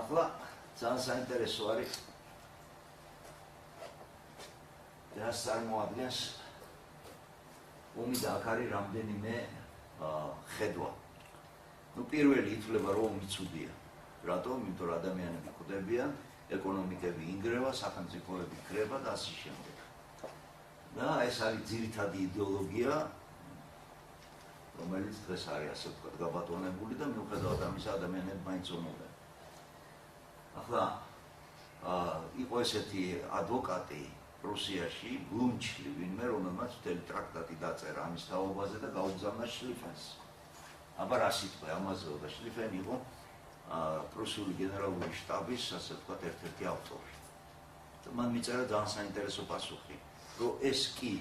ახლა ძალიან საინტერესო არის რას წარმოადგენს ომი და აქ არის რამდენიმე ხედვა. პირველი ითვლება რომ ომი ცუდია. რატომ? იმიტომ რომ ადამიანები კვდებიან, ეკონომიკები ინგრევა, სახელმწიფოები კრება და ასე შემდეგ. და ეს არის ძირითადი იდეოლოგია, რომელიც დღეს არის ასე ვთქვათ გაბატონებული და მიუხედავად ამისა ადამიანები მაინც ომობენ. ახლა იყო ესეთი ადვოკატი პრუსიაში, ბლუმჩლი, ვინმე, რომელმაც მთელი ტრაქტატი დაწერა ამის თაობაზე და გაუგზავნა შლიფენს. აბა რა სიტყვა ამაზეო და შლიფენი იყო პრუსიული გენერალური შტაბის, ასე ვთქვათ, ერთ-ერთი ავტორი. და მან მიწერა ძალიან საინტერესო პასუხი, რომ ეს კი,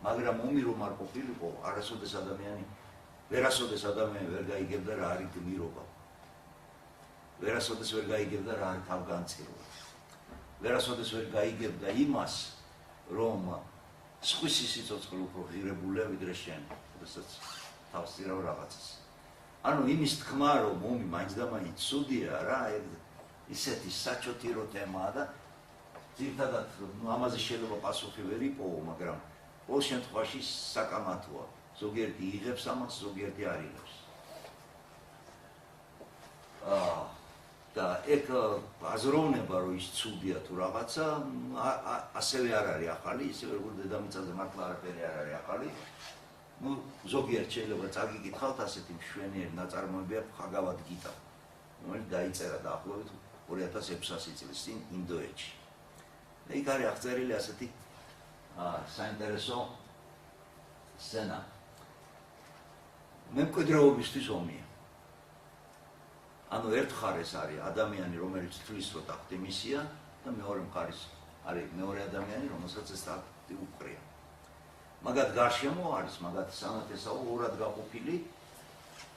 მაგრამ ომი რომ არ ყოფილიყო, ვერასოდეს ადამიანი ვერ გაიგებდა რა არის გმირობა. ვერასოდეს ვერ გაიგებდა რა არის თავგანწირვა. ვერასოდეს ვერ გაიგებდა იმას, რომ სხვის სიცოცხლე უფრო ღირებულია ვიდრე შენი, როდესაც თავს წირავ რაღაცას. ანუ იმის თქმა, რომ ომი მაინც და მაინც ცუდია რა, ისეთი საჩოთირო თემაა და ძირითადად ამაზე შეიძლება პასუხი ვერ იპოვო, მაგრამ ყოველ შემთხვევაში საკამათოა. ზოგიერთი იღებს ამას, ზოგიერთი არ იღებს. და ეგ აზროვნება, რომ ის ცუდია თუ რაღაცა, ასევე არ არის ახალი, ისე როგორც დედამიწაზე მართლა არაფერი არ არის ახალი. ზოგიერთ შეიძლება წაგიკითხავთ ასეთი მშვენიერი ნაწარმოები აქვს ხაგავად გიტა, რომელიც დაიწერა დაახლოებით 2600 წლის წინ ინდოეთში. და იქ არის აღწერილი ასეთი საინტერესო სცენა. მემკვიდრეობისთვის ომია. ანუ ერთ მხარეს არის ადამიანი, რომელიც თვლის რომ ტახტი მისია და მეორე მხარეს არის მეორე ადამიანი, რომელსაც ეს ტახტი უყრია. მაგათ გარშემო არის მაგათ სანათესაო ორად გაყოფილი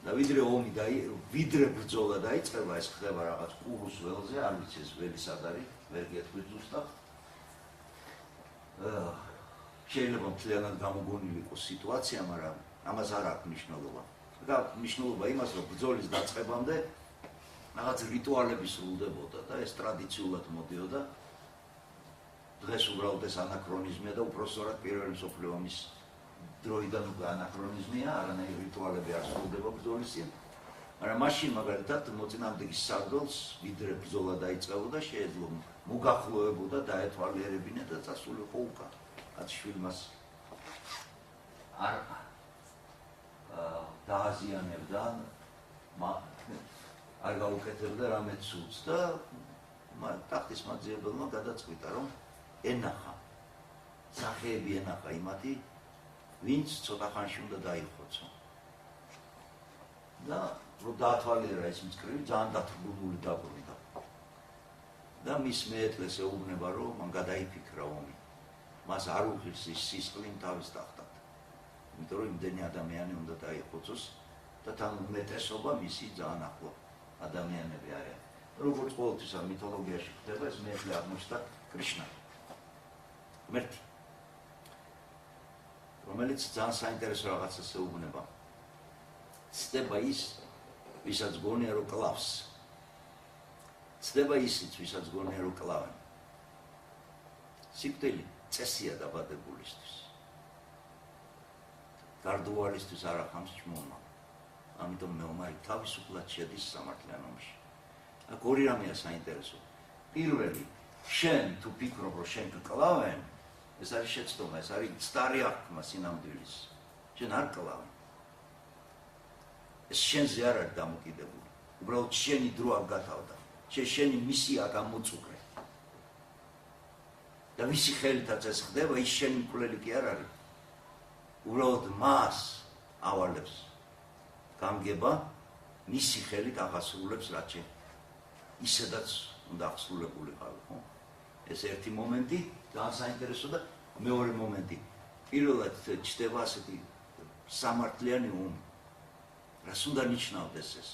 და ვიდრე ბრძოლა დაიწყება, ეს ხდება რაღაც ყურუს ველზე, არ ვიცი ეს ველი სად არის, ვერ გეტყვით ზუსტად. შეიძლება მთლიანად გამოგონილი იყოს სიტუაცია, მაგრამ ამას არ აქვს მნიშვნელობა. და მნიშვნელობა იმას, რომ ბრძოლის დაწყებამდე რაღაც რიტუალები სრულდებოდა და ეს ტრადიციულად მოდიოდა. დღეს უბრალოდ ეს ანაქრონიზმია და უпроსტորად პირველი მსოფლიო ომის დროიდან უკვე ანაქრონიზმია, არანაირი რიტუალები არ სრულდება ბრძოლის წინ. მაგრამ მაშინ მაგალითად მოწინააღმდეგის სარდლს ვიდრე ბრძოლა დაიწყებოდა, შეეძლო მოგახლოვებოდა, დაეთვალიერებინა და წასულიყო უკან. რაც შვილმას არ დააზიანებდა, არ გაუკეთებდა რამე ცუდს და ტახტის მაძიებელმა გადაწყვიტა, რომ ენახა, სახეები ენახა იმათი, ვინც ცოტა ხანში უნდა დაიხოცო. და რომ დაათვალიერა ეს მწკრივი, ძალიან დათრგუნული დაბრუნდა. და მის მეეთლეს ეუბნება, რომ მან გადაიფიქრა ომი. მას არ უღირს ის სისხლი თავის ტახტად. იმიტომ რომ იმდენი ადამიანი უნდა დაიხოცოს და თან უმეტესობა მისი ძალიან ახლო ადამიანები არიან. როგორც ყოველთვის ამ მითოლოგიაში ხდება, ეს მეეთლე აღმოჩნდა კრიშნა. ღმერთი, რომელიც ძალიან საინტერესო რაღაცას ეუბნება. ცდება ის, ვისაც გონია რომ კლავს. ცდება ისიც, ვისაც გონია რომ კლავენ. სიკვდილი წესია დაბადებულისთვის. გარდუალისთვის არ ახამს ჭმომა. ამიტომ მეომარი თავისუფლად შედის სამართლიან ომში. აქ ორი რამეა საინტერესო. პირველი, შენ თუ ფიქრობ, რომ შენ კლავენ, ეს არის შეცდომა, ეს არის ცდარი აღქმა სინამდვილის. შენ არ კლავენ. ეს შენზე არ არის დამოკიდებული. უბრალოდ შენი დრო არ გათავდა. შენი მისია გამოწუყრე. და ვისი ხელითაც ეს ხდება, ის შენი მკვლელი კი არ არის. უბრალოდ მას ავალებს გამგება, მისი ხელით აღასრულებს რაც შენ ისედაც უნდა აღსრულებულიყავი, ხო? ეს ერთი მომენტი, ძალიან საინტერესო და მეორე მომენტი. პირველად ჩდება ასეთი სამართლიანი ომი. რას უნდა ნიშნავდეს ეს?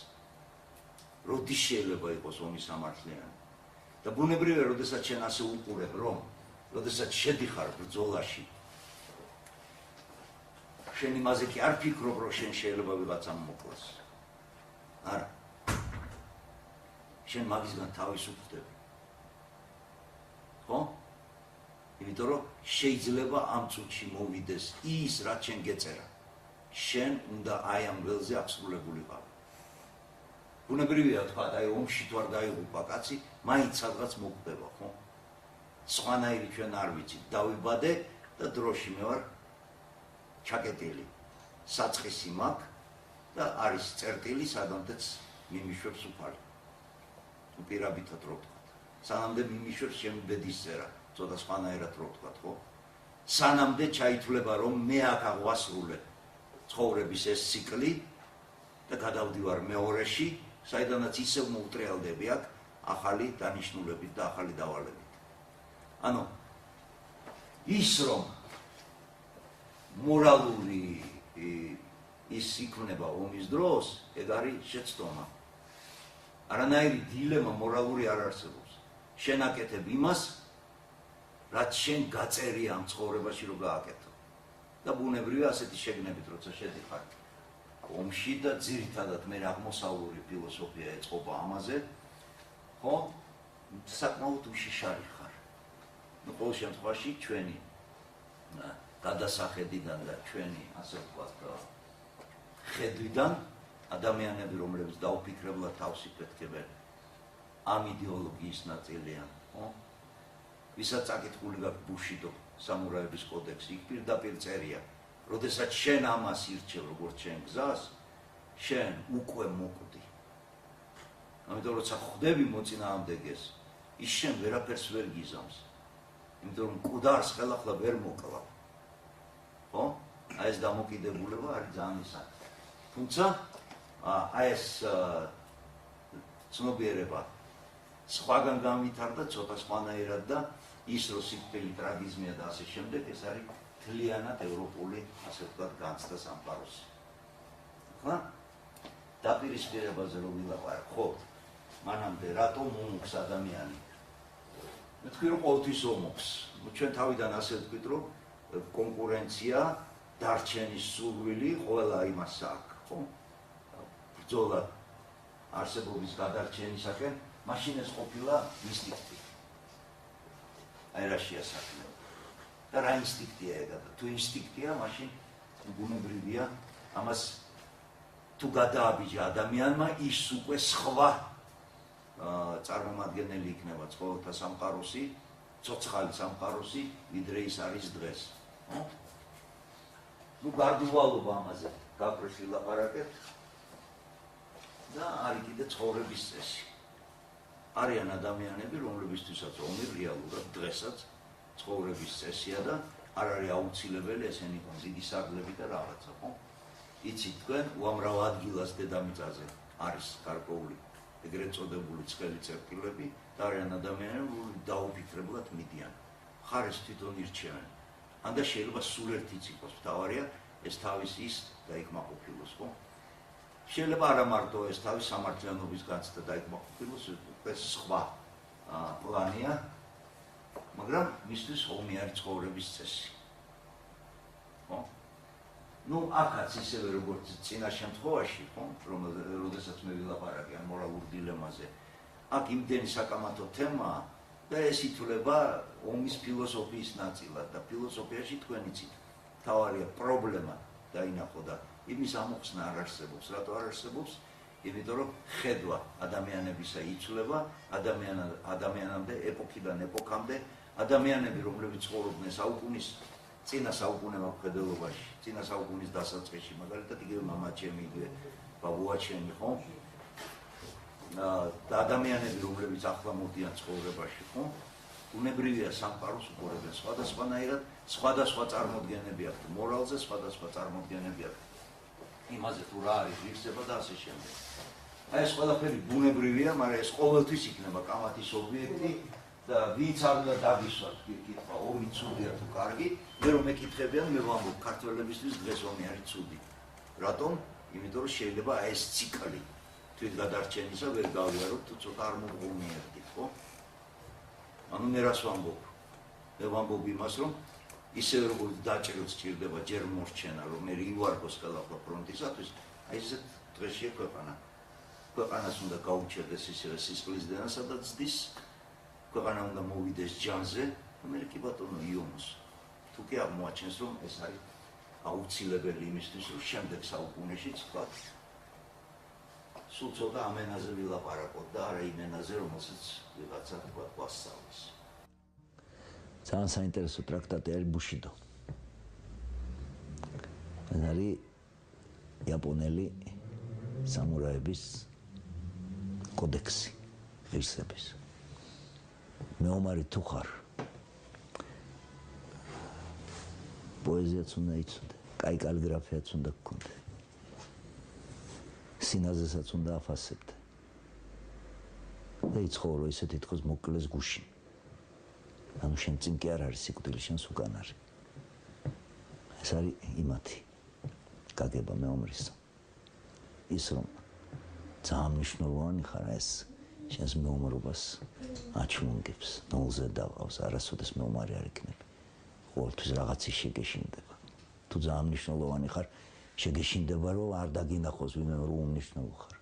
როდის შეიძლება იყოს ომი სამართლიანი? და ბუნებრივია, როდესაც შენ ასე უყურებ, რომ როდესაც შედიხარ ბრძოლაში, შენ იმაზე კი არ ფიქრობ, რომ შენ შეიძლება ვიღაცამ მოკლას. არა. შენ მაგისგან თავის უხდები. ხო? იმიტომ რომ შეიძლება ამ წუთში მოვიდეს ის, რაც შენ გეწერა. შენ უნდა აი ამ ველზე აღსრულებულიყავი. ბუნებრივია თქვა, აი ომში თუ არ დაიღუპა კაცი, მაინც სადღაც მოკვდება, ხო? სხვანაირი ჩვენ არ ვიცით, დავიბადე და დროში მე ვარ ჩაკეტილი. საწყისი მაქვს და არის წერტილი, სადამდეც მიმიშვებს უფალი. უპირაბითად რო ვთქვათ. სანამდე მიმიშვებს ჩემი ბედის წერა, ცოტა სხვანაირად რო ვთქვათ, ხო? სანამდე ჩაითვლება, რომ მე აქ აღვასრულე ცხოვრების ეს ციკლი და გადავდივარ მეორეში, საიდანაც ისევ მოუტრიალდები აქ ახალი დანიშნულებით და ახალი დავალებით. ანუ ის რომ მორალური ის იქნება ომის დროს, ეგ არის შეცდომა. არანაირი დილემა მორალური არ არსებობს. შენ აკეთებ იმას, რაც შენ გაწერია ამ ცხოვრებაში რომ გააკეთო. და ბუნებრივია ასეთი შეგნებით, როცა შედიხარ ომში და ძირითადად მე აღმოსავლური ფილოსოფია ეწყობა ამაზე, ხო? საკმაოდ უშიშარი ხარ. ნუ ყოველ შემთხვევაში ჩვენი გადასახედიდან და ჩვენი ასე ვთქვათ ხედვიდან ადამიანები, რომლებიც დაუფიქრებლად თავს იფეთქებენ ამ იდეოლოგიის ნაწილია, ხო? ვისაც აკითხული გაქვს ბუშიდო სამურაების კოდექსი, იქ პირდაპირ წერია, როდესაც შენ ამას ირჩევ როგორც შენ გზას, შენ უკვე მოკვდი. ამიტომ როცა ხვდები მოწინააღმდეგეს, ის შენ ვერაფერს ვერ გიზამს. იმიტომ რომ მკვდარს ხელახლა ვერ მოკლავ. ხო? აი ეს დამოკიდებულება არის ძალიან ისეთი. თუმცა აი ეს ცნობიერება სხვაგან განვითარდა ცოტა სხვანაირად და ის რო სიკვდილი ტრაგიზმია და ასე შემდეგ, ეს არის მთლიანად ევროპული, ასე ვთქვათ, განცდა სამყაროსი. ხო? დაპირისპირებაზე რომ ვილაპარაკ, ხო, მანამდე რატომ ომობს ადამიანი? მე თქვი რომ ყოველთვის ომობს. ჩვენ თავიდან ასე ვთქვით, რომ კონკურენცია, დარჩენის სურვილი ყველა იმას აქვს, ხო? ბრძოლა არსებობის გადარჩენისაკენ, მაშინ ეს ყოფილა ინსტინქტი. აი რაშია საქმე. და რა ინსტინქტია ეგ? თუ ინსტინქტია, მაშინ ბუნებრივია ამას თუ გადააბიჯა ადამიანმა, ის უკვე სხვა წარმომადგენელი იქნება ცხოველთა სამყაროსი, ცოცხალი სამყაროსი, ვიდრე ის არის დღეს. ნუ გარდუვალობა ამაზე გაკრეში ლაპარაკებთ და არის კიდე ცხოვრების წესი. არიან ადამიანები, რომლებისთვისაც ომი რეალურად დღესაც ცხოვრების წესია და არ არის აუცილებელი ესენი იყოს დიდი საგლები და რაღაცა, ხო? იცით თქვენ, უამრავ ადგილას დედამიწაზე არის გარკვეული ეგრეთ წოდებული ცხელი წერტილები და არიან ადამიანები, რომლებიც დაუფიქრებლად მიდიან. ხარეს თვითონ ირჩევენ. ან და შეიძლება სულ ერთიც იყოს, მთავარია ეს თავის ის დაიკმაყოფილოს, ხო? შეიძლება არა მარტო ეს თავის სამართლიანობის განცდა დაიკმაყოფილოს, ეს სხვა პლანია, მაგრამ მისთვის ომი არის ცხოვრების წესი. ხო? ნუ აქაც ისევე როგორც წინა შემთხვევაში, ხო, როდესაც მე ვილაპარაკე ამ მორალურ დილემაზე, აქ იმდენი საკამათო თემაა და ეს ითვლება ომის ფილოსოფიის ნაწილად და ფილოსოფიაში თქვენ იცით, მთავარია პრობლემა დაინახო და იმის ამოხსნა არ არსებობს. რატო არ არსებობს? იმიტომ რომ ხედვა ადამიანებისა იცვლება ადამიანამდე, ეპოქიდან ეპოქამდე, ადამიანები, რომლებიც ცხოვრობდნენ საუკუნის წინა საუკუნეებაში, წინა საუკუნის დასაწყისში, მაგალითად იგივე მამაჩემი, იგივე ბაბუაჩემი, ხო? და ადამიანები, რომლებიც ახლა მოდიან ცხოვრებაში, ხო? ბუნებრივია სამყაროს უყურებენ სხვადასხვანაირად, სხვადასხვა წარმოდგენები აქვთ მორალზე, სხვადასხვა წარმოდგენები აქვთ იმაზე თუ რა არის ღირსება და ასე შემდეგ. აი ეს ყველაფერი ბუნებრივია, მაგრამ ეს ყოველთვის იქნება კამათის ობიექტი და ვინც არ უნდა დაგისვათ კითხვა, ომი ცუდია თუ კარგი, მე რომ მეკითხებიან, მე ვამბობ ქართველებისთვის დღეს ომი არის ცუდი. რატომ? იმიტომ რომ შეიძლება აი ეს ციკლი თვით გადარჩენისა ვერ გავიაროთ თუ ცოტა არ მოგღუნიერთდით, ხო? ანუ მე რას ვამბობ? მე ვამბობ იმას, რომ ისევე როგორც დაჭერილ სჭირდება ჯერ მორჩენა, რომ მე ივარგოს ხელახლა ფრონტისათვის, აი ესეთ დღეშია ქვეყანა. ქვეყანას უნდა გაუჩერდეს ისევე სისხლის დენა, სადაც ზდის, ქვეყანა უნდა მოვიდეს ჯანზე, მე კი ბატონო იონოს. თუ კი აღმოაჩენს, რომ ეს არის აუცილებელი იმისთვის, რომ შემდეგ საუკუნეში თქვა სულ ცოტა ამ ენაზე ვილაპარაკოთ და არა იმ ენაზე, რომელსაც ვიღაცა თქვა გვასწავლის. ძალიან საინტერესო ტრაქტატი არის ბუშიდო. ეს არის იაპონელი სამურაების კოდექსი ღირსების. მეომარი თუ ხარ, პოეზიაც უნდა იცოდე, კაი კალიგრაფიაც უნდა გქონდე. სინაზესაც უნდა აფასებდე. და იცხოვრო ისე თითქოს მოკლეს გუშინ. ანუ შენ წინ კი არ არის სიკვდილი, შენს უკან არის. ეს არის იმათი გაგება მეომრისა. ის რომ ძალიან მნიშვნელოვანი ხარ, ეს შენს მეომრობას აჩვენებს, ნულზე დავყავს, არასოდეს მეომარი არ იქნება. ყოველთვის რაღაცის შეგეშინდება. თუ ძალიან მნიშვნელოვანი ხარ, შეგეშინდება, რომ არ დაგინახოს ვინმე რომ უმნიშვნელო ხარ.